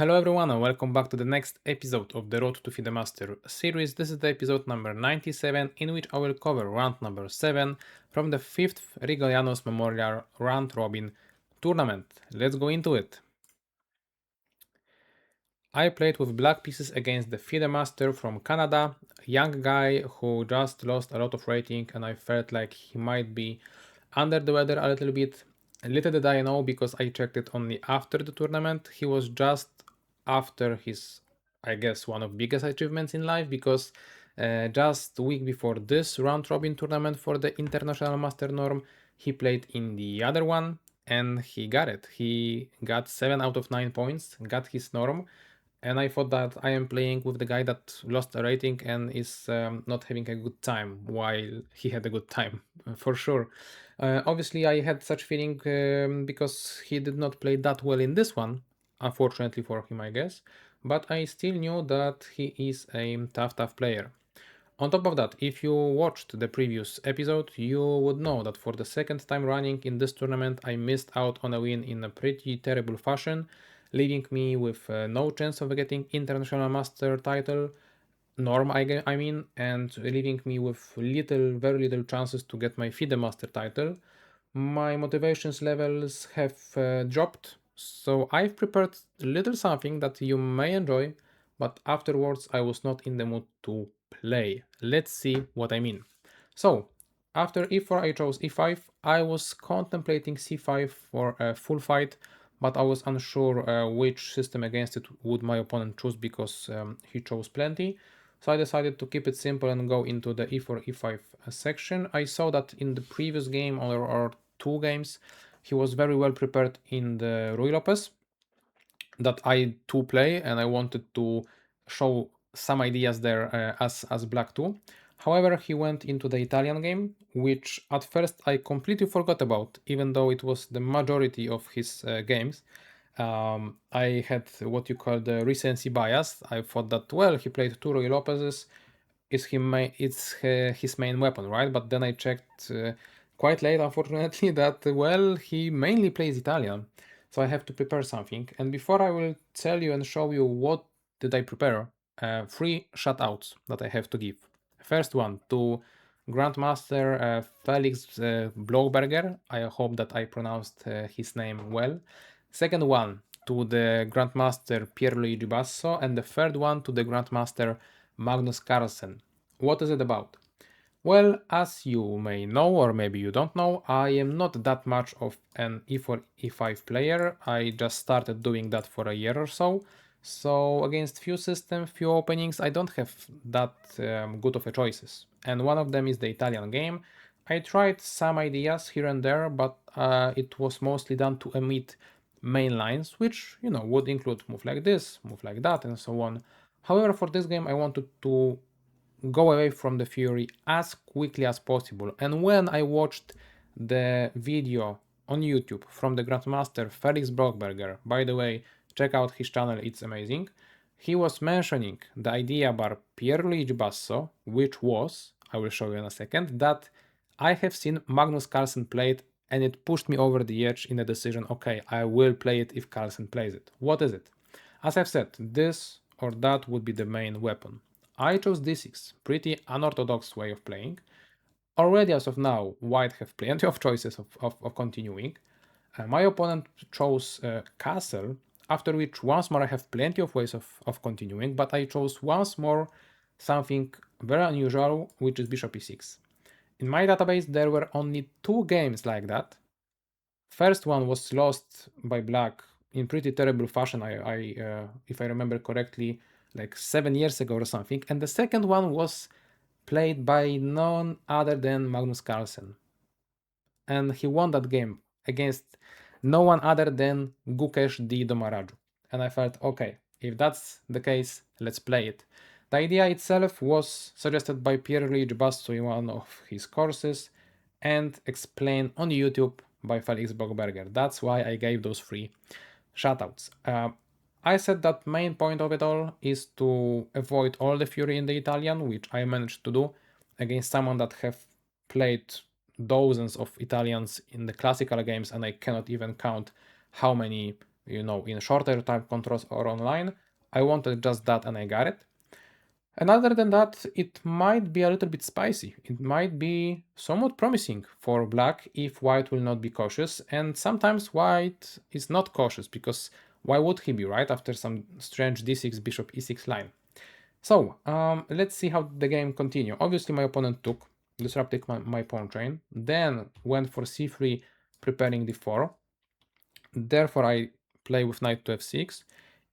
Hello everyone and welcome back to the next episode of the Road to FIDE Master series. This is the episode number 97 in which I will cover round number 7 from the 5th Rigolianos Memorial Round Robin Tournament. Let's go into it. I played with black pieces against the FIDE Master from Canada, a young guy who just lost a lot of rating and I felt like he might be under the weather a little bit. Little did I know, because I checked it only after the tournament, he was just after his, I guess, one of biggest achievements in life, because just a week before this round robin tournament for the International Master Norm, he played in the other one and he got it. He got 7 out of 9 points, got his norm, and I thought that I am playing with the guy that lost a rating and is not having a good time while he had a good time, for sure. Obviously, I had such feeling because he did not play that well in this one, unfortunately for him, I guess. But I still knew that he is a tough player. On top of that, if you watched the previous episode, you would know that for the second time running in this tournament, I missed out on a win in a pretty terrible fashion, leaving me with no chance of getting International Master title, norm I mean, and leaving me with very little chances to get my FIDE Master title. My motivations levels have dropped, so I've prepared a little something that you may enjoy, but afterwards I was not in the mood to play. Let's see what I mean. So, after e4 I chose e5. I was contemplating c5 for a full fight, but I was unsure which system against it would my opponent choose, because he chose plenty. So I decided to keep it simple and go into the e4 e5 section. I saw that in the previous game or two games he was very well prepared in the Ruy Lopez that I too play, and I wanted to show some ideas there as black too. However, he went into the Italian game, which at first I completely forgot about, even though it was the majority of his games. I had what you call the recency bias. I thought that, well, he played two Ruy Lopez's, it's his main weapon, right? But then I checked quite late, unfortunately, that, well, he mainly plays Italian. So I have to prepare something. And before I will tell you and show you what did I prepare, three shoutouts that I have to give. First one to Grandmaster Felix Blauberger. I hope that I pronounced his name well. Second one to the Grandmaster Pierluigi Basso. And the third one to the Grandmaster Magnus Carlsen. What is it about? Well, as you may know, or maybe you don't know, I am not that much of an e4, e5 player. I just started doing that for a year or so. So against few systems, few openings, I don't have that good of a choices. And one of them is the Italian game. I tried some ideas here and there, but it was mostly done to emit main lines, which, you know, would include move like this, move like that, and so on. However, for this game, I wanted to go away from the theory as quickly as possible. And when I watched the video on YouTube from the Grandmaster Felix Brockberger, by the way, check out his channel, it's amazing. He was mentioning the idea by Pierluigi Basso, which was, I will show you in a second, that I have seen Magnus Carlsen play it, and it pushed me over the edge in the decision, okay, I will play it if Carlsen plays it. What is it? As I've said, this or that would be the main weapon. I chose d6, pretty unorthodox way of playing. Already as of now, white have plenty of choices of continuing. My opponent chose castle, after which once more I have plenty of ways of continuing, but I chose once more something very unusual, which is bishop e6. In my database there were only two games like that. First one was lost by black in pretty terrible fashion, if I remember correctly, like 7 years ago or something. And the second one was played by none other than Magnus Carlsen. And he won that game against no one other than Gukesh D. Domaraju. And I felt, okay, if that's the case, let's play it. The idea itself was suggested by Pierluigi Basso in one of his courses and explained on YouTube by Felix Brockberger. That's why I gave those three shoutouts. I said that main point of it all is to avoid all the fury in the Italian, which I managed to do against someone that have played dozens of Italians in the classical games, and I cannot even count how many you know, in shorter time controls or online. I wanted just that and I got it. And other than that, it might be a little bit spicy. It might be somewhat promising for black if white will not be cautious. And sometimes white is not cautious because why would he be, right? After some strange d6 bishop e6 line. So let's see how the game continue. Obviously my opponent took, disrupted my pawn chain, then went for c3, preparing d4. Therefore I play with knight to f6.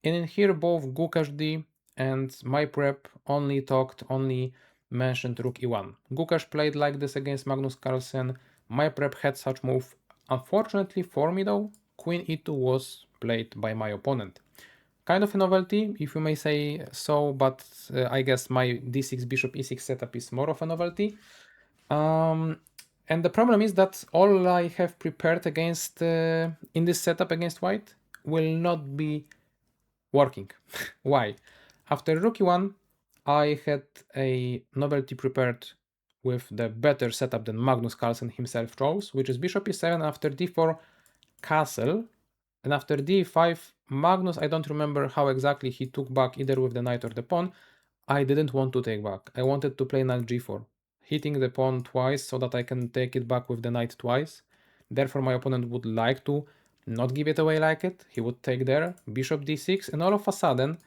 And in here both Gukash d and my prep only mentioned rook e1. Gukash played like this against Magnus Carlsen. My prep had such move. Unfortunately for me though, queen e2 was played by my opponent. Kind of a novelty, if you may say so, but I guess my d6 bishop e6 setup is more of a novelty. And the problem is that all I have prepared against in this setup against white will not be working. Why? After rook e1, I had a novelty prepared with the better setup than Magnus Carlsen himself chose, which is bishop e7 after d4 castle, and after d5 Magnus, I don't remember how exactly he took back either with the knight or the pawn. I didn't want to take back. I wanted to play knight g4, hitting the pawn twice so that I can take it back with the knight twice. Therefore my opponent would like to not give it away like it. He would take there, bishop d6, and all of a sudden,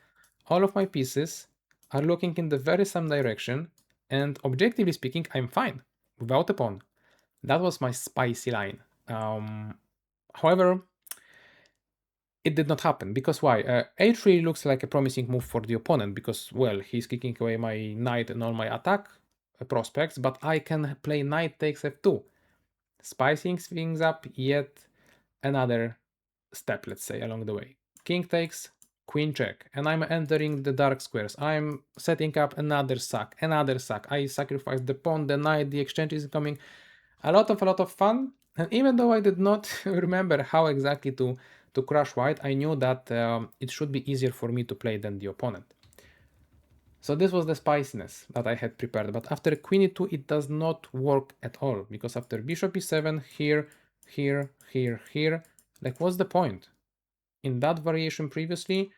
all of my pieces are looking in the very same direction, and objectively speaking, I'm fine, without a pawn. That was my spicy line. However, it did not happen, because why? A3 looks like a promising move for the opponent, because, well, he's kicking away my knight and all my attack prospects, but I can play knight takes f2, spicing things up yet another step, let's say, along the way. King takes, queen check, and I'm entering the dark squares. I'm setting up another sack, I sacrifice the pawn, the knight, the exchange is coming. A lot of fun. And even though I did not remember how exactly to crush white, I knew that it should be easier for me to play than the opponent. So this was the spiciness that I had prepared, but after queen e2 it does not work at all, because after bishop e7, here, like what's the point? In that variation previously,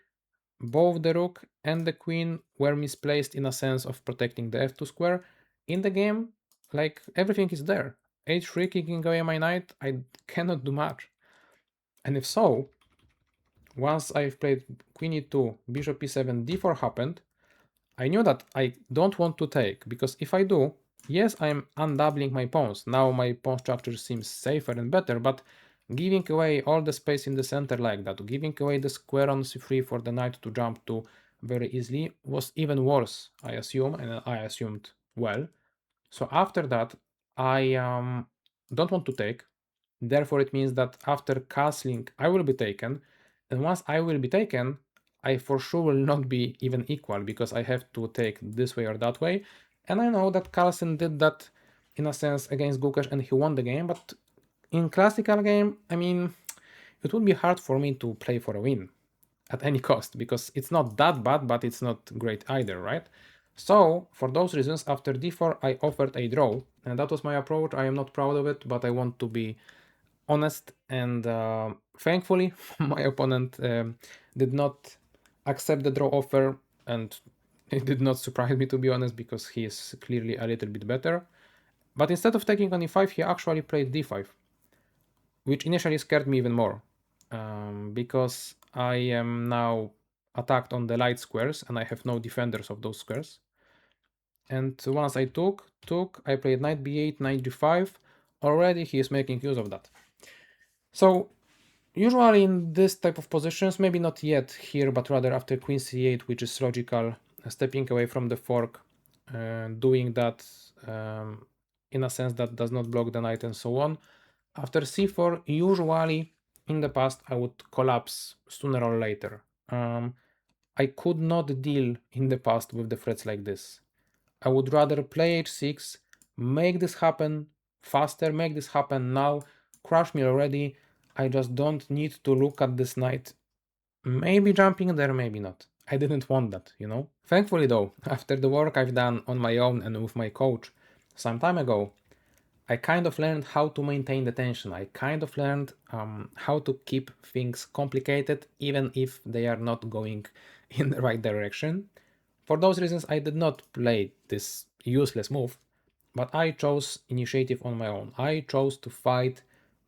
both the rook and the queen were misplaced in a sense of protecting the f2 square. In the game, like everything is there. h3 kicking away my knight, I cannot do much. And if so, once I've played queen e2, bishop e7, d4 happened, I knew that I don't want to take, because if I do, yes, I'm undoubling my pawns. Now my pawn structure seems safer and better, but giving away all the space in the center like that, giving away the square on c3 for the knight to jump to very easily was even worse, I assume, and I assumed well. So after that, I don't want to take. Therefore, it means that after castling, I will be taken. And once I will be taken, I for sure will not be even equal, because I have to take this way or that way. And I know that Carlsen did that in a sense against Gukash and he won the game. But in classical game, I mean, it would be hard for me to play for a win at any cost, because it's not that bad, but it's not great either, right? So for those reasons, after d4 I offered a draw, and that was my approach. I am not proud of it, but I want to be honest, and thankfully my opponent did not accept the draw offer, and it did not surprise me, to be honest, because he is clearly a little bit better. But instead of taking on e5, he actually played d5, which initially scared me even more, because I am now attacked on the light squares and I have no defenders of those squares. And once I took, I played knight b8, knight g5. Already he is making use of that. So usually in this type of positions, maybe not yet here, but rather after queen c8, which is logical, stepping away from the fork, doing that in a sense that does not block the knight and so on. After c4, usually in the past I would collapse sooner or later. I could not deal in the past with the threats like this. I would rather play h6, make this happen faster, make this happen now, crush me already. I just don't need to look at this knight. Maybe jumping there, maybe not. I didn't want that, you know? Thankfully though, after the work I've done on my own and with my coach some time ago, I kind of learned how to maintain the tension. I kind of learned how to keep things complicated even if they are not going in the right direction. For those reasons, I did not play this useless move, but I chose initiative on my own. I chose to fight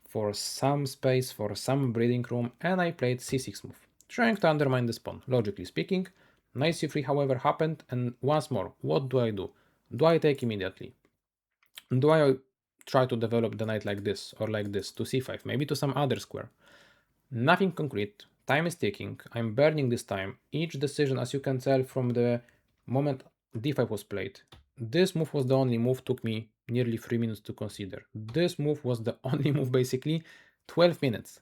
for some space, for some breathing room, and I played c6 move, trying to undermine this pawn, logically speaking. Knight c3, however, happened, and once more, what do I do? Do I take immediately? Do I try to develop the knight like this or like this to c5, maybe to some other square? Nothing concrete. Time is ticking. I'm burning this time. Each decision, as you can tell from the moment d5 was played, this move was the only move, took me nearly 3 minutes to consider. This move was the only move, basically 12 minutes.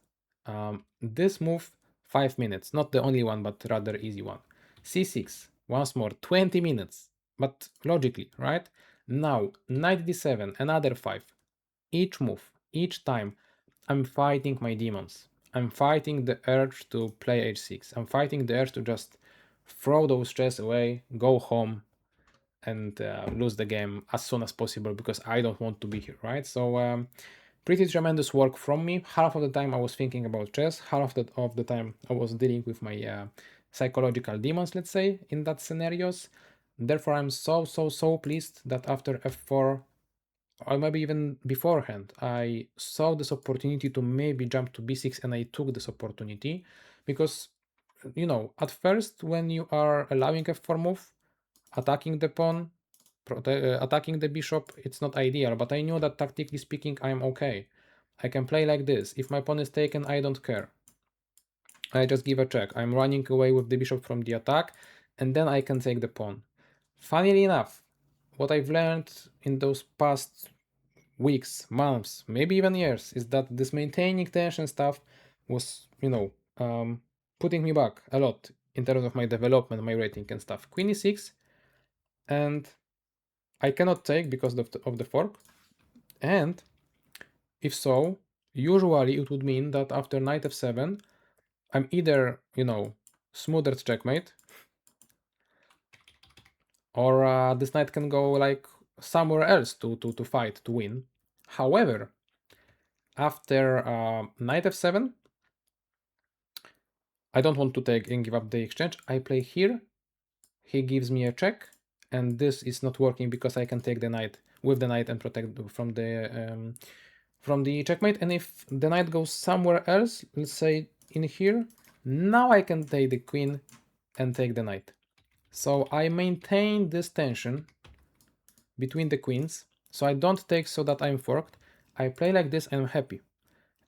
This move, 5 minutes. Not the only one, but rather easy one. c6, once more, 20 minutes. But logically, right? Now, knight d7, another 5. Each move, each time, I'm fighting my demons. I'm fighting the urge to play h6. I'm fighting the urge to just throw those chess away, go home, and lose the game as soon as possible because I don't want to be here, right? So pretty tremendous work from me. Half of the time I was thinking about chess, half of the time I was dealing with my psychological demons, let's say, in that scenarios. Therefore, I'm so pleased that after f4, or maybe even beforehand, I saw this opportunity to maybe jump to b6, and I took this opportunity because, you know, at first when you are allowing f4 move, attacking the pawn, attacking the bishop, it's not ideal, but I knew that tactically speaking, I'm okay. I can play like this. If my pawn is taken, I don't care. I just give a check. I'm running away with the bishop from the attack, and then I can take the pawn. Funnily enough, what I've learned in those past weeks, months, maybe even years, is that this maintaining tension stuff was, you know, putting me back a lot in terms of my development, my rating and stuff. Queen e6, and I cannot take because of the fork. And if so, usually it would mean that after knight f7, I'm either, you know, smothered checkmate, or this knight can go like somewhere else to fight, to win. However, after knight f7, I don't want to take and give up the exchange. I play here, he gives me a check, and this is not working because I can take the knight with the knight and protect from the checkmate. And if the knight goes somewhere else, let's say in here, now I can take the queen and take the knight. So I maintain this tension between the queens, so I don't take so that I'm forked. I play like this and I'm happy.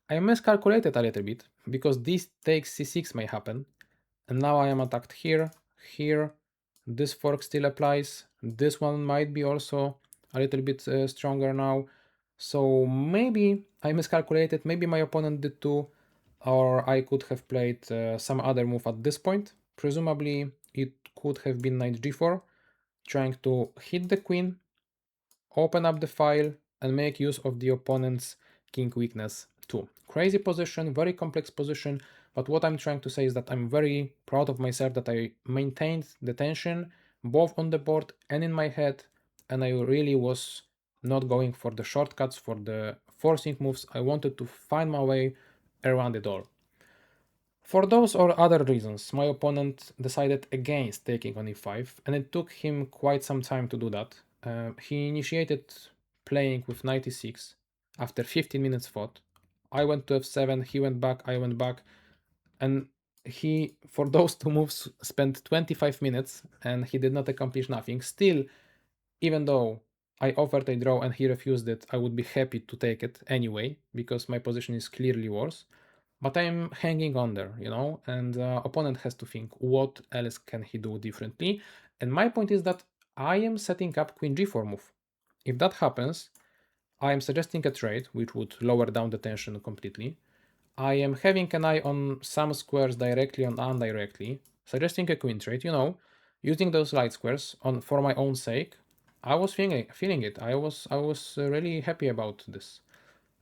I miscalculated a little bit because this takes c6 may happen, and now I am attacked here, here. This fork still applies. This one might be also a little bit stronger now. So maybe I miscalculated, maybe my opponent did too, or I could have played some other move at this point. Presumably it could have been knight g4, trying to hit the queen, open up the file, and make use of the opponent's king weakness too. Crazy position, very complex position, but what I'm trying to say is that I'm very proud of myself that I maintained the tension both on the board and in my head, and I really was not going for the shortcuts, for the forcing moves. I wanted to find my way around it all. For those or other reasons, my opponent decided against taking on e5, and it took him quite some time to do that. He initiated playing with knight e6 after 15 minutes fought. I went to f7, he went back, I went back, and he, for those two moves, spent 25 minutes and he did not accomplish nothing. Still, even though I offered a draw and he refused it, I would be happy to take it anyway, because my position is clearly worse. But I'm hanging on there, you know, and opponent has to think what else can he do differently. And my point is that I am setting up queen g4 move. If that happens, I am suggesting a trade which would lower down the tension completely. I am having an eye on some squares directly and indirectly, suggesting a queen trade, you know, using those light squares on for my own sake. I was feeling it. I was really happy about this.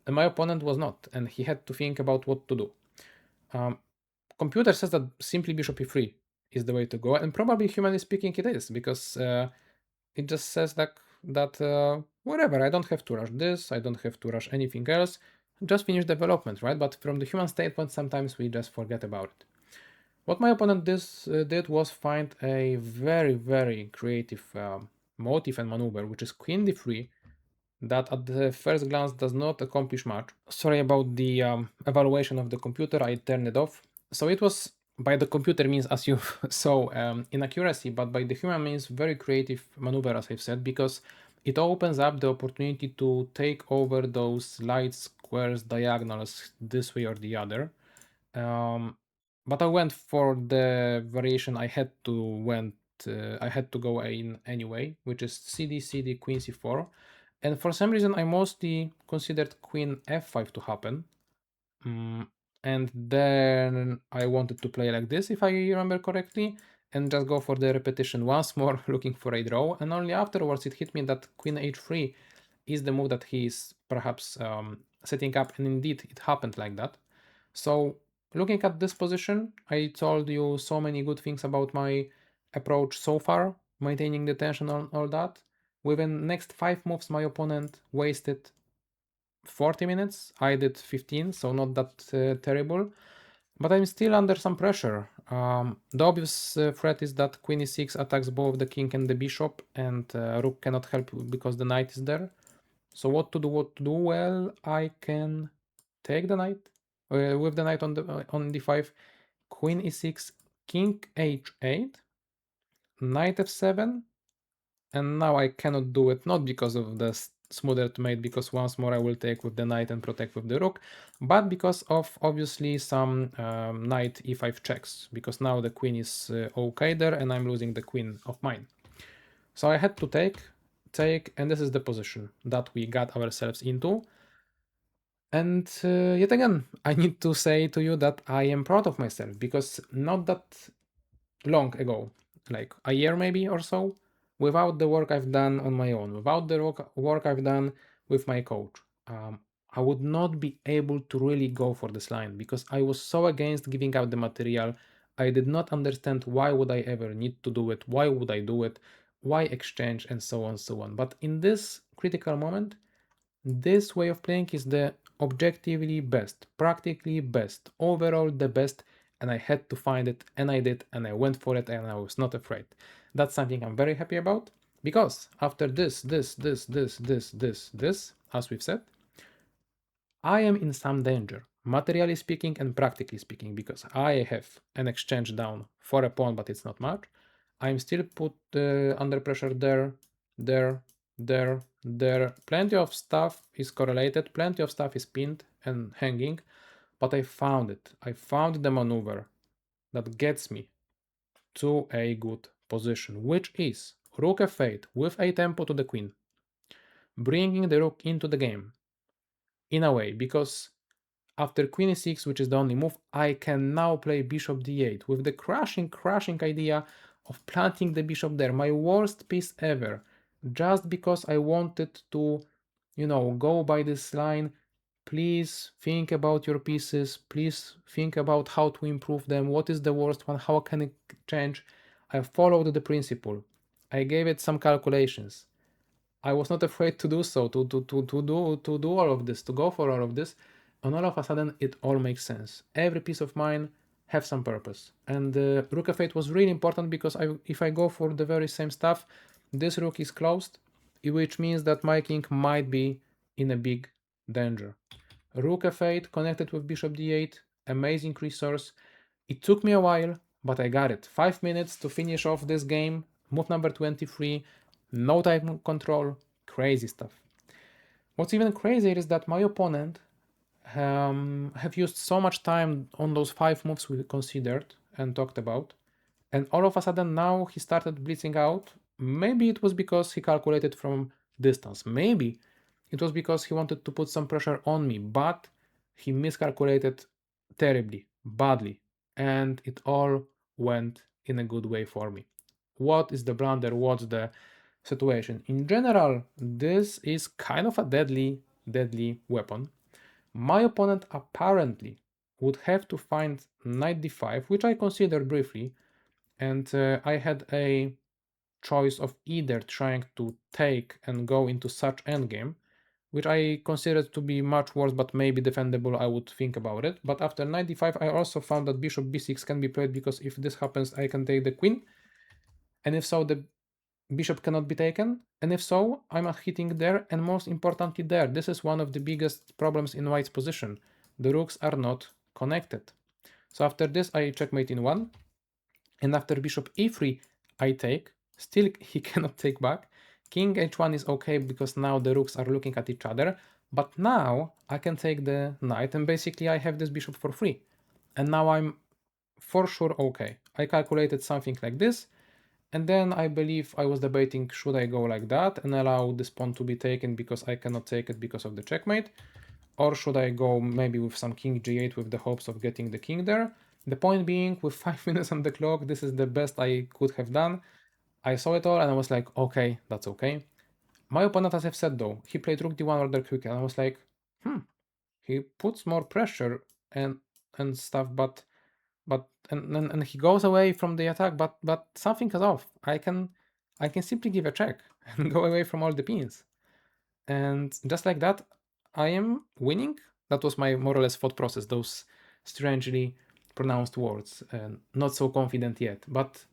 And my opponent was not, and he had to think about what to do. Um, Computer says that simply bishop e3 is the way to go, and probably humanly speaking it is, because it just says that whatever, I don't have to rush this, I don't have to rush anything else, just finish development, right? But from the human standpoint, sometimes we just forget about it. What my opponent did was find a very, very creative motive and maneuver, which is queen d3, that at the first glance does not accomplish much. Sorry about the evaluation of the computer, I turned it off. So it was, by the computer means, as you saw, inaccuracy, but by the human means very creative maneuver, as I've said, because it opens up the opportunity to take over those light squares, diagonals, this way or the other. But I went for the variation I had to go in anyway, which is CD, CD, Queen C4. And for some reason, I mostly considered Queen F5 to happen. And then I wanted to play like this, if I remember correctly, and just go for the repetition once more, looking for a draw. And only afterwards it hit me that Queen H3 is the move that he is perhaps setting up, and indeed it happened like that. So looking at this position, I told you so many good things about my approach so far, maintaining the tension on all that. Within next 5 moves, my opponent wasted 40 minutes. I did 15, so not that terrible. But I'm still under some pressure. The obvious threat is that Queen e6 attacks both the king and the bishop, and Rook cannot help because the knight is there. So what to do? What to do? Well, I can take the knight with the knight on d5, Queen e6, King h8, Knight f7, and now I cannot do it, not because of the smothered mate, because once more I will take with the knight and protect with the rook, but because of obviously some knight e5 checks, because now the queen is okay there and I'm losing the queen of mine. So I had to take, and this is the position that we got ourselves into. And yet again, I need to say to you that I am proud of myself, because not that long ago, like a year maybe or so, without the work I've done on my own, without the work I've done with my coach, I would not be able to really go for this line, because I was so against giving out the material. I did not understand why would I ever need to do it, why would I do it, why exchange, and so on, so on. But in this critical moment, this way of playing is the objectively best, practically best, overall the best, and I had to find it, and I did, and I went for it, and I was not afraid. That's something I'm very happy about, because after this, as we've said, I am in some danger, materially speaking and practically speaking, because I have an exchange down for a pawn, but it's not much. I'm still put under pressure there. Plenty of stuff is correlated, plenty of stuff is pinned and hanging, but I found it. I found the maneuver that gets me to a good position, which is rook f8 with a tempo to the queen, bringing the rook into the game in a way, because after queen e6, which is the only move, I can now play bishop d8 with the crushing idea of planting the bishop there, my worst piece ever, just because I wanted to, go by this line. Please think about your pieces, please think about how to improve them, what is the worst one, how can it change. I followed the principle, I gave it some calculations. I was not afraid to do so, to do all of this, to go for all of this, and all of a sudden it all makes sense. Every piece of mine have some purpose, and rook f8 was really important, because if I go for the very same stuff, this rook is closed, which means that my king might be in a big danger. Rook f8 connected with bishop d8, amazing resource. It took me a while, but I got it. 5 minutes to finish off this game. Move number 23, no time control, crazy stuff. What's even crazier is that my opponent have used so much time on those 5 moves we considered and talked about, and all of a sudden now he started blitzing out. Maybe it was because he calculated from distance, maybe it was because he wanted to put some pressure on me, but he miscalculated terribly, badly, and it all went in a good way for me. What is the blunder? What's the situation? In general, this is kind of a deadly weapon. My opponent apparently would have to find knight d5, which I considered briefly, and I had a choice of either trying to take and go into such endgame, which I consider to be much worse, but maybe defendable. I would think about it. But after 95, I also found that bishop b6 can be played, because if this happens, I can take the queen, and if so, the bishop cannot be taken, and if so, I'm hitting there, and most importantly there. This is one of the biggest problems in white's position. The rooks are not connected. So after this, I checkmate in 1, and after bishop e3, I take. Still, he cannot take back. King h1 is okay, because now the rooks are looking at each other, but now I can take the knight, and basically I have this bishop for free. And now I'm for sure okay. I calculated something like this, and then I believe I was debating, should I go like that and allow this pawn to be taken because I cannot take it because of the checkmate, or should I go maybe with some king g8 with the hopes of getting the king there. The point being, with 5 minutes on the clock, this is the best I could have done. I saw it all and I was like, okay, that's okay. My opponent, as I've said though, he played rook d1 rather quick, and I was like, he puts more pressure and stuff, and he goes away from the attack, but something is off. I can simply give a check and go away from all the pins, and just like that, I am winning. That was my more or less thought process. Those strangely pronounced words, and not so confident yet. But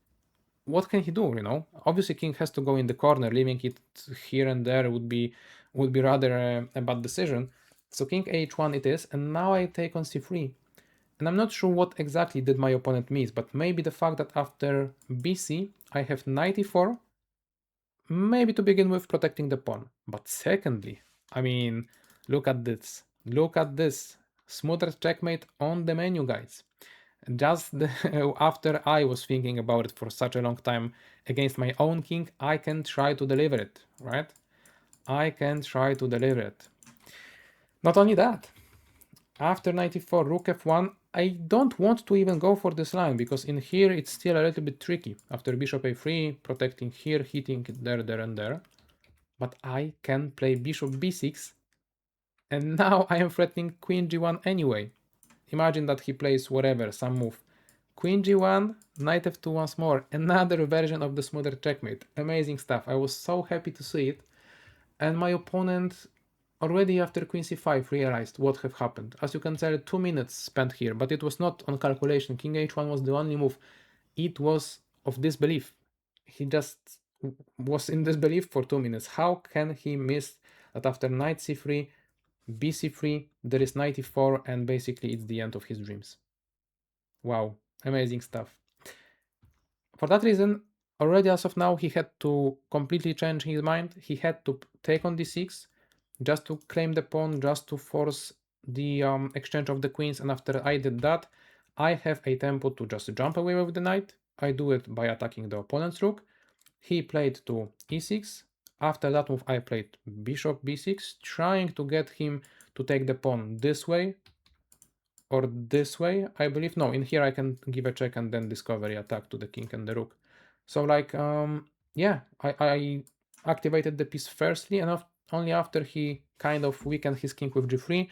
what can he do? Obviously, king has to go in the corner. Leaving it here and there would be rather a bad decision. So king h1 it is, and now I take on c3. And I'm not sure what exactly did my opponent miss, but maybe the fact that after bc I have knight e4, maybe to begin with protecting the pawn. But secondly, I mean, look at this. Look at this. Smoother checkmate on the menu, guys. Just after I was thinking about it for such a long time against my own king, I can try to deliver it, right? I can try to deliver it. Not only that, after 94, rook f1, I don't want to even go for this line, because in here it's still a little bit tricky. After bishop a3, protecting here, hitting there, and there. But I can play bishop b6, and now I am threatening queen g1 anyway. Imagine that he plays whatever, some move. Queen g1, knight f2 once more, another version of the smoother checkmate. Amazing stuff. I was so happy to see it. And my opponent already after queen c5 realized what have happened. As you can tell, 2 minutes spent here, but it was not on calculation. King h1 was the only move. It was of disbelief. He just was in disbelief for 2 minutes. How can he miss that after knight c3, bc3, there is knight e4, and basically it's the end of his dreams. Wow, amazing stuff. For that reason, already as of now, he had to completely change his mind. He had to take on d6 just to claim the pawn, just to force the exchange of the queens. And after I did that, I have a tempo to just jump away with the knight. I do it by attacking the opponent's rook. He played to e6. After that move, I played bishop b6, trying to get him to take the pawn this way or this way, I believe. No, in here I can give a check and then discovery attack to the king and the rook. So like, yeah, I activated the piece firstly, and only after he kind of weakened his king with g3,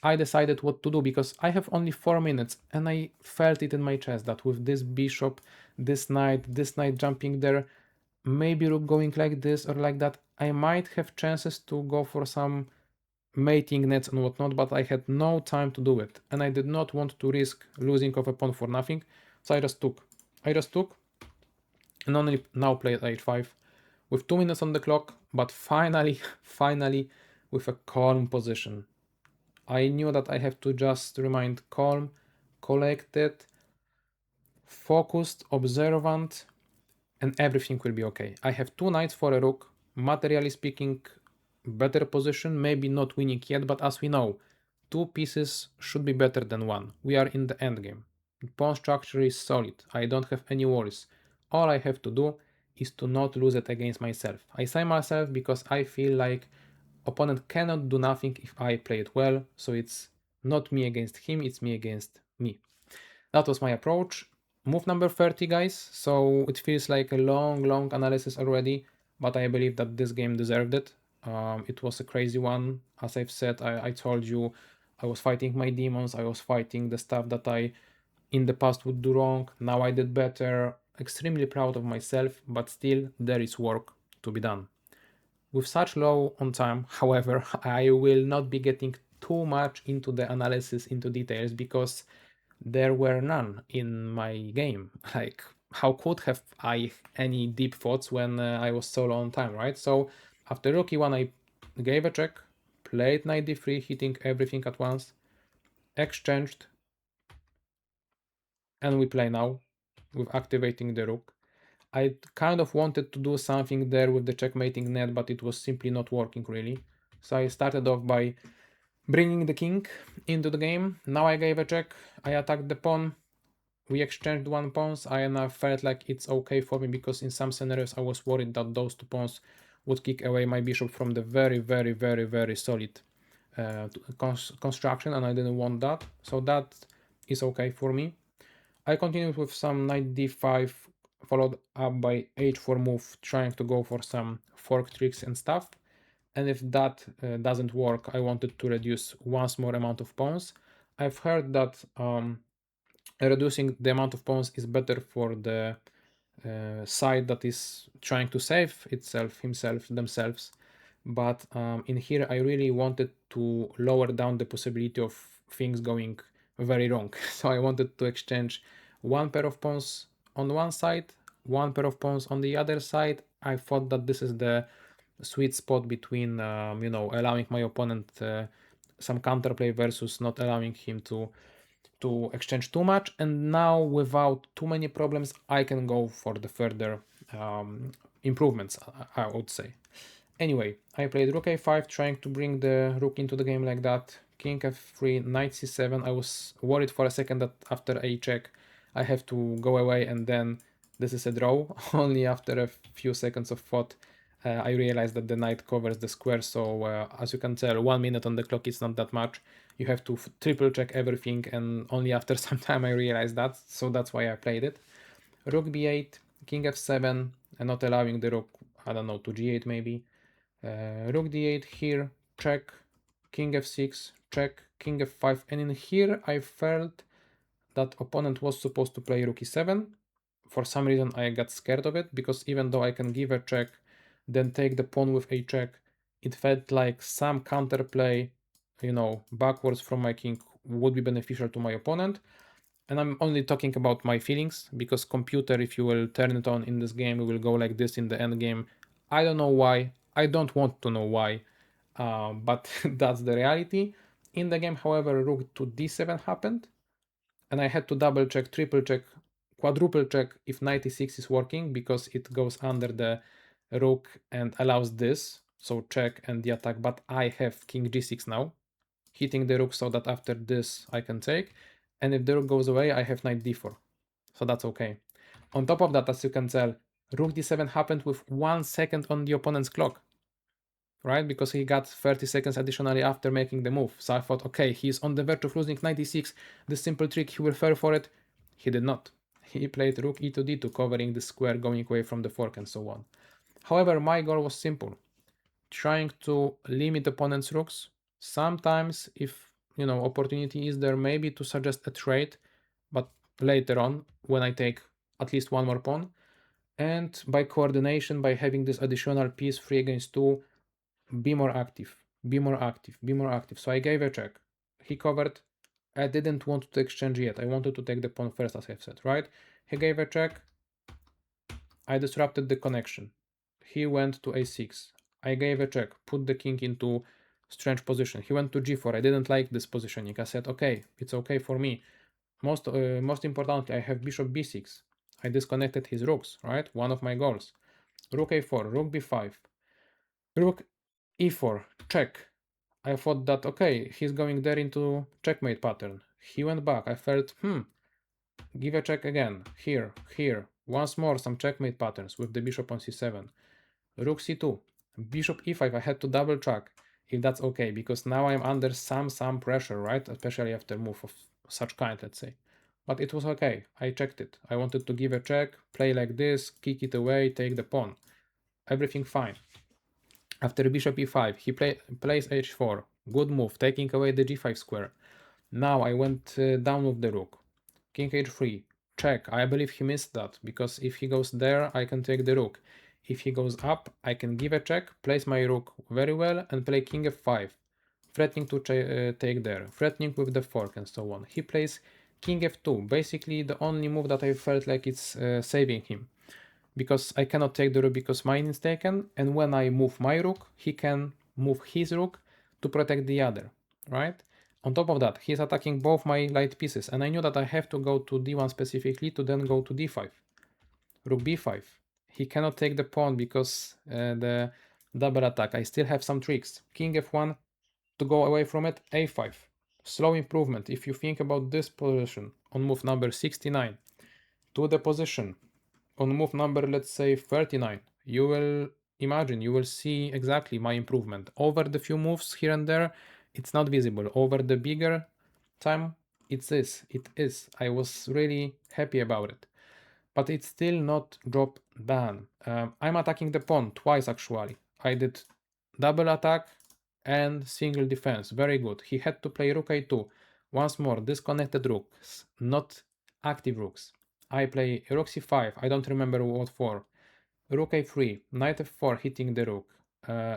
I decided what to do, because I have only 4 minutes, and I felt it in my chest that with this bishop, this knight jumping there, maybe rook going like this or like that, I might have chances to go for some mating nets and whatnot, but I had no time to do it, and I did not want to risk losing of a pawn for nothing, so I just took, and only now played h5 with 2 minutes on the clock, but finally, finally, with a calm position. I knew that I have to just remain calm, collected, focused, observant, and everything will be okay. I have 2 knights for a rook, materially speaking, better position, maybe not winning yet, but as we know, 2 pieces should be better than 1. We are in the endgame. The pawn structure is solid, I don't have any worries. All I have to do is to not lose it against myself. I say myself because I feel like opponent cannot do nothing if I play it well, so it's not me against him, it's me against me. That was my approach. Move number 30, guys. So it feels like a long analysis already, but I believe that this game deserved it. It was a crazy one. As I've said, I told you, I was fighting my demons. I was fighting the stuff that I in the past would do wrong. Now I did better. extremely proud of myself, but still there is work to be done. With such low on time, however, I will not be getting too much into the analysis, into details, because there were none in my game. Like, how could have I any deep thoughts when I was so low on time, right? So after rook e1, I gave a check, played knight d3, hitting everything at once, exchanged, and we play now with activating the rook. I kind of wanted to do something there with the checkmating net, but it was simply not working really. So I started off by bringing the king into the game. Now I gave a check, I attacked the pawn, we exchanged one pawns. I felt like it's okay for me because in some scenarios I was worried that those two pawns would kick away my bishop from the very solid construction, and I didn't want that. So that is okay for me. I continued with some knight d5 followed up by h4 move, trying to go for some fork tricks and stuff. And if that doesn't work, I wanted to reduce once more amount of pawns. I've heard that reducing the amount of pawns is better for the side that is trying to save itself, themselves. But in here, I really wanted to lower down the possibility of things going very wrong. So I wanted to exchange one pair of pawns on one side, one pair of pawns on the other side. I thought that this is the sweet spot between, allowing my opponent some counterplay versus not allowing him to exchange too much. And now, without too many problems, I can go for the further improvements, I would say. Anyway, I played rook a5, trying to bring the rook into the game like that. King f3, knight c7. I was worried for a second that after a check I have to go away and then this is a draw. Only after a few seconds of thought I realized that the knight covers the square, so as you can tell, 1 minute on the clock is not that much. You have to triple check everything, and only after some time I realized that, so that's why I played it. Rook b8, king f7, and not allowing the rook, I don't know, to g8 maybe. Rook d8 here, check, king f6, check, king f5, and in here I felt that opponent was supposed to play rook e7. For some reason I got scared of it, because even though I can give a check, then take the pawn with a check, it felt like some counterplay, backwards from my king would be beneficial to my opponent. And I'm only talking about my feelings, because computer, if you will turn it on in this game, it will go like this in the end game. I don't know why. I don't want to know why, but that's the reality. In the game, however, rook to d7 happened, and I had to double check, triple check, quadruple check if knight e6 is working, because it goes under the rook and allows this, so check and the attack. But I have king g6 now, hitting the rook so that after this I can take, and if the rook goes away I have knight d4, so that's okay. On top of that, as you can tell, rook d7 happened with 1 second on the opponent's clock, right? Because he got 30 seconds additionally after making the move. So I thought, okay, he's on the verge of losing knight d6. This simple trick, he will fall for it. He did not. He played rook e to d2, covering the square, going away from the fork, and so on. However, my goal was simple, trying to limit opponent's rooks. Sometimes, if opportunity is there, maybe to suggest a trade, but later on, when I take at least one more pawn. And by coordination, by having this additional piece 3 against 2, be more active, be more active, be more active. So I gave a check. He covered. I didn't want to exchange yet. I wanted to take the pawn first, as I've said, right? He gave a check. I disrupted the connection. He went to a6. I gave a check, put the king into strange position. He went to g4. I didn't like this positioning. I said, okay, it's okay for me. Most importantly, I have bishop b6. I disconnected his rooks, right? One of my goals. Rook a4, rook b5, rook e4, check. I thought that, okay, he's going there into checkmate pattern. He went back. I felt, give a check again. Here. Once more, some checkmate patterns with the bishop on c7. Rook c2, bishop e5. I had to double check if that's okay, because now I'm under some pressure, right? Especially after move of such kind, let's say. But it was okay. I checked it. I wanted to give a check, play like this, kick it away, take the pawn. Everything fine. After bishop e5, he plays h4. Good move, taking away the g5 square. Now I went down with the rook. King h3. check. I believe he missed that, because if he goes there, I can take the rook. If he goes up, I can give a check, place my rook very well, and play king f5, threatening to take there, threatening with the fork and so on. He plays king f2, basically the only move that I felt like it's saving him, because I cannot take the rook because mine is taken, and when I move my rook, he can move his rook to protect the other, right? On top of that, he's attacking both my light pieces, and I knew that I have to go to d1 specifically to then go to d5. Rook b5. He cannot take the pawn because the double attack. I still have some tricks. King f1 to go away from it, a5. Slow improvement. If you think about this position on move number 69 to the position on move number, let's say 39, you will imagine, you will see exactly my improvement. Over the few moves here and there, it's not visible. Over the bigger time, it is. I was really happy about it. But it's still not drop ban. I'm attacking the pawn twice actually. I did double attack and single defense. Very good. He had to play rook a2. Once more, disconnected rooks, not active rooks. I play rook c5, I don't remember what for. Rook a3, knight f4 hitting the rook.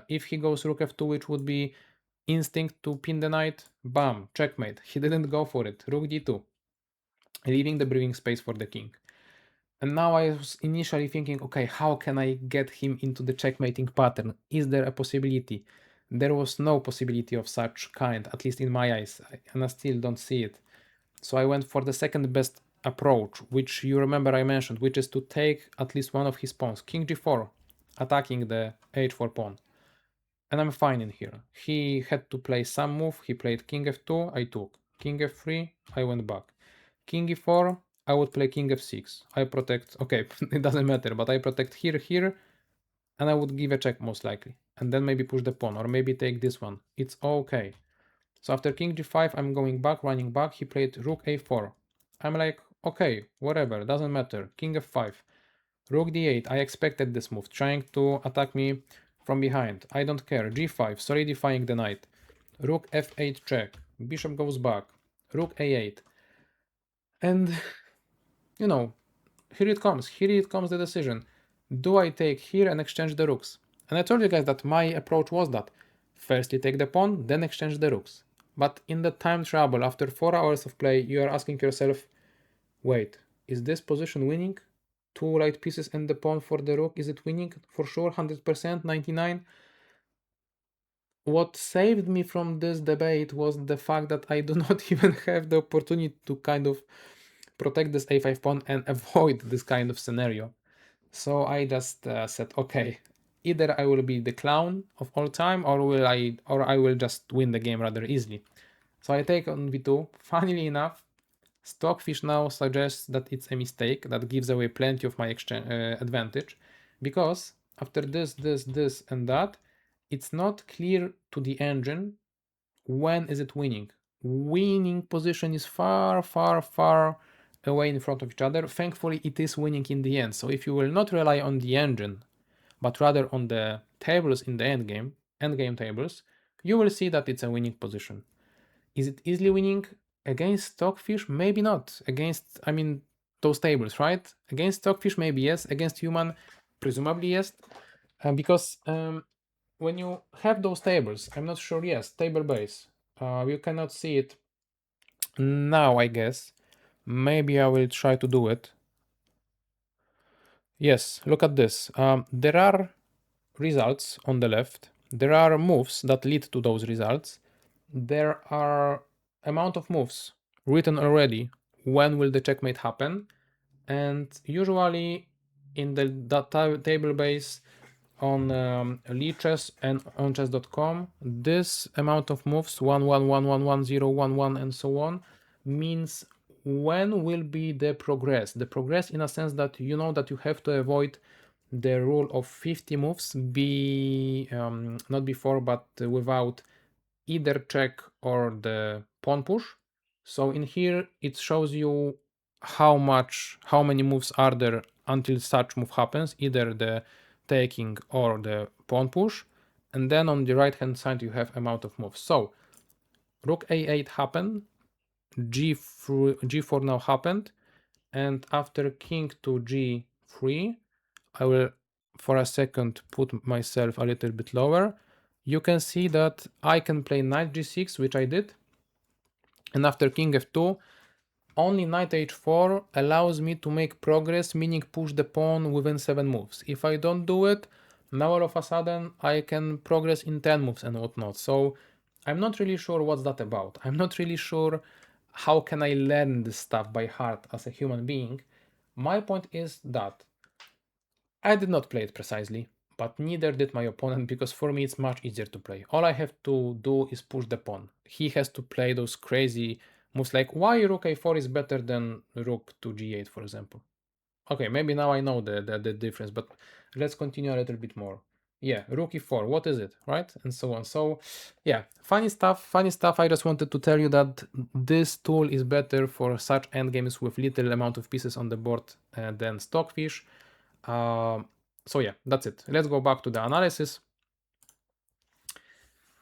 If he goes rook f2, which would be instinct to pin the knight, bam, checkmate. He didn't go for it. Rook d2, leaving the breathing space for the king. And now I was initially thinking, okay, how can I get him into the checkmating pattern? Is there a possibility? There was no possibility of such kind, at least in my eyes, and I still don't see it. So I went for the second best approach, which you remember I mentioned, which is to take at least one of his pawns. King g4, attacking the h4 pawn. And I'm fine in here. He had to play some move. He played king f2, I took. King f3, I went back. King e4, I would play king f6. I protect, okay, it doesn't matter, but I protect here, and I would give a check most likely. And then maybe push the pawn, or maybe take this one. It's okay. So after king g5, I'm going back, running back. He played rook a4. I'm like, okay, whatever, doesn't matter. King f5. Rook d8, I expected this move, trying to attack me from behind. I don't care. g5, solidifying the knight. Rook f8 check. Bishop goes back. Rook a8. And, you know, here it comes. Here it comes the decision. Do I take here and exchange the rooks? And I told you guys that my approach was that. First you take the pawn, then exchange the rooks. But in the time trouble, after 4 hours of play, you are asking yourself, wait, is this position winning? Two light pieces and the pawn for the rook, is it winning? For sure, 100%, 99? What saved me from this debate was the fact that I do not even have the opportunity to kind of protect this a5 pawn and avoid this kind of scenario. So I just said, okay, either I will be the clown of all time, or I will just win the game rather easily. So I take on v2. Funnily enough, Stockfish now suggests that it's a mistake that gives away plenty of my advantage, because after this, and that, it's not clear to the engine when is it winning. Winning position is far away in front of each other. Thankfully, it is winning in the end. So if you will not rely on the engine, but rather on the tables in the endgame tables, you will see that it's a winning position. Is it easily winning? Against Stockfish? Maybe not. Against, I mean, those tables, right? Against Stockfish, maybe yes. Against human, presumably yes. Because when you have those tables, I'm not sure, yes, table base. You cannot see it now, I guess. Maybe I will try to do it. Yes, look at this. There are results on the left. There are moves that lead to those results. There are amount of moves written already. When will the checkmate happen? And usually in the table base on Chess and on chess.com, this amount of moves 1 1 1 1 1 0 1 1 and so on means when will be the progress. The progress in a sense that you know that you have to avoid the rule of 50 moves, be not before but without either check or the pawn push. So in here it shows you how many moves are there until such move happens, either the taking or the pawn push. And then on the right hand side you have amount of moves. So rook a8 happened, g4 now happened, and after king to g3, I will for a second put myself a little bit lower. You can see that I can play knight g6, which I did, and after king f2, only knight h4 allows me to make progress, meaning push the pawn within 7 moves. If I don't do it, now all of a sudden I can progress in 10 moves and whatnot. So I'm not really sure what's that about. I'm not really sure how can I learn this stuff by heart as a human being. My point is that I did not play it precisely, but neither did my opponent, because for me it's much easier to play. All I have to do is push the pawn. He has to play those crazy moves like why rook a4 is better than rook to g8, for example. Okay, maybe now I know the difference, but let's continue a little bit more. Yeah, rook e4, what is it, right? And so on. So yeah, funny stuff, funny stuff. I just wanted to tell you that this tool is better for such endgames with little amount of pieces on the board than Stockfish. So yeah, that's it. Let's go back to the analysis.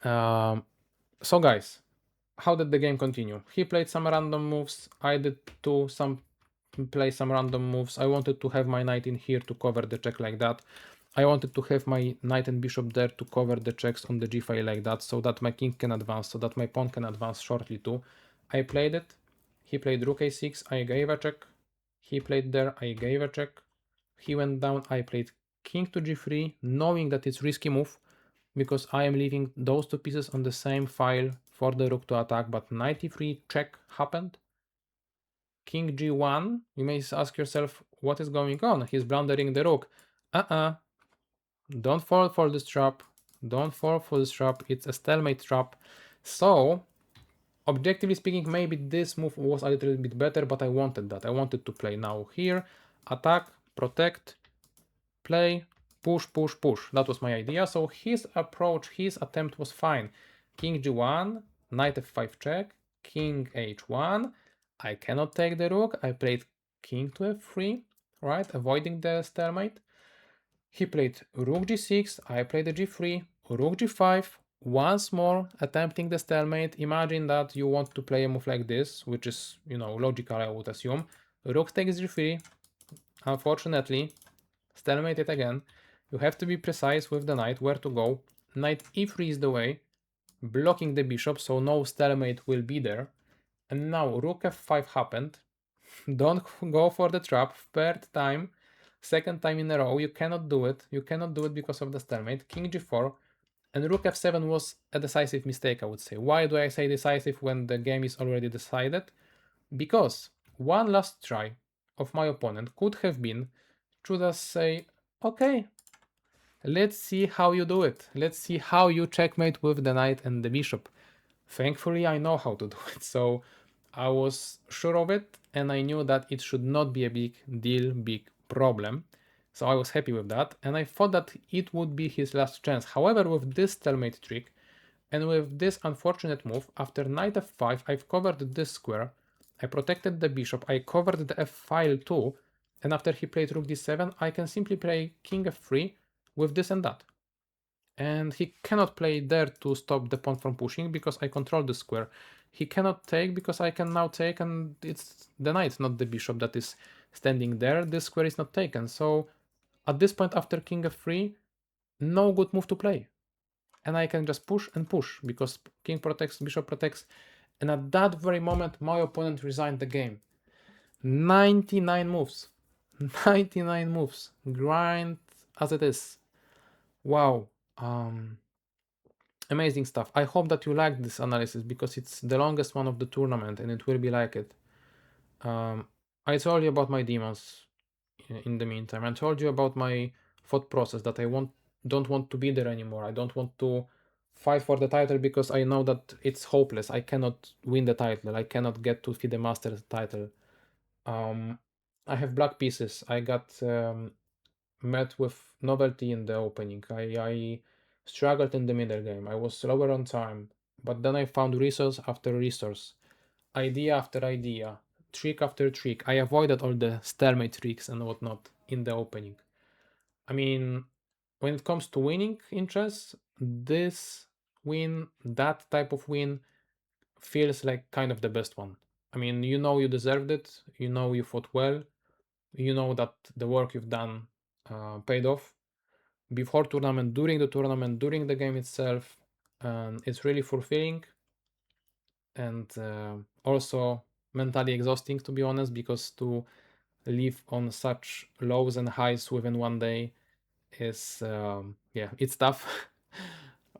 Um, so guys, how did the game continue? He played some random moves. I did too. Play some random moves. I wanted to have my knight in here to cover the check like that. I wanted to have my knight and bishop there to cover the checks on the g file like that, so that my king can advance, so that my pawn can advance shortly too. I played it. He played rook a6. I gave a check. He played there. I gave a check. He went down. I played king to g3, knowing that it's risky move because I am leaving those two pieces on the same file for the rook to attack, but knight e3 check happened. King g1, you may ask yourself, what is going on? He's blundering the rook. Don't fall for this trap. Don't fall for this trap. It's a stalemate trap. So, objectively speaking, maybe this move was a little bit better, but I wanted that. I wanted to play now here, attack, protect, play, push, push, push. That was my idea. So his approach, his attempt was fine. King g1, knight f5 check, king h1. I cannot take the rook. I played king to f3, right? Avoiding the stalemate. He played rook g6. I played the g3, rook g5. Once more attempting the stalemate. Imagine that you want to play a move like this, which is, logical, I would assume. Rook takes g3. Unfortunately, stalemate it again. You have to be precise with the knight, where to go. Knight e3 is the way, blocking the bishop, so no stalemate will be there. And now rook f5 happened. Don't go for the trap. Third time, second time in a row. You cannot do it. You cannot do it because of the stalemate. King g4. And rook f7 was a decisive mistake, I would say. Why do I say decisive when the game is already decided? Because one last try of my opponent could have been to just say, okay, let's see how you do it. Let's see how you checkmate with the knight and the bishop. Thankfully, I know how to do it, so I was sure of it, and I knew that it should not be a big deal, big problem. So I was happy with that, and I thought that it would be his last chance. However, with this stalemate trick, and with this unfortunate move, after knight f5, I've covered this square, I protected the bishop, I covered the f file too, and after he played rook d7, I can simply play king f3 with this and that. And he cannot play there to stop the pawn from pushing because I control the square. He cannot take because I can now take, and it's the knight, not the bishop, that is standing there. This square is not taken. So at this point, after king f3, no good move to play. And I can just push and push because king protects, bishop protects. And at that very moment, my opponent resigned the game. 99 moves. 99 moves. Grind as it is. Wow. Amazing stuff. I hope that you liked this analysis because it's the longest one of the tournament and it will be like it. I told you about my demons in the meantime. I told you about my thought process that don't want to be there anymore. I don't want to fight for the title because I know that it's hopeless. I cannot win the title. I cannot get to FIDE Masters title. I have black pieces. I got met with novelty in the opening. I struggled in the middle game. I was slower on time, but then I found resource after resource, idea after idea, trick after trick. I avoided all the stalemate tricks and whatnot in the opening. I mean, when it comes to winning in chess, this win, that type of win, feels like kind of the best one. I mean, you know you deserved it. You know you fought well. You know that the work you've done paid off before tournament, during the game itself. It's really fulfilling and also mentally exhausting, to be honest, because to live on such lows and highs within one day is yeah, it's tough.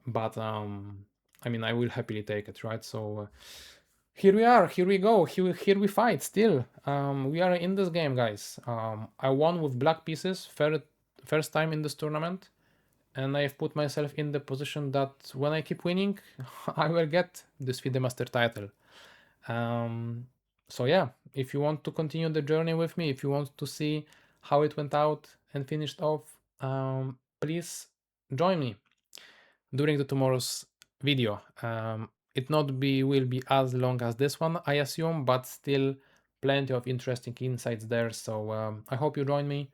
But I mean, I will happily take it, right? So here we are, here we go, here we fight still. We are in this game, guys. I won with black pieces first time in this tournament, and I've put myself in the position that when I keep winning, I will get this FIDE Master title. Um, so yeah, if you want to continue the journey with me, if you want to see how it went out and finished off, please join me during the tomorrow's video. It not be will be as long as this one, I assume, but still plenty of interesting insights there. So I hope you join me.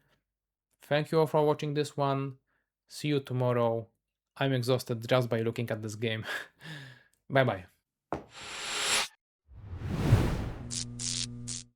Thank you all for watching this one. See you tomorrow. I'm exhausted just by looking at this game. Bye bye.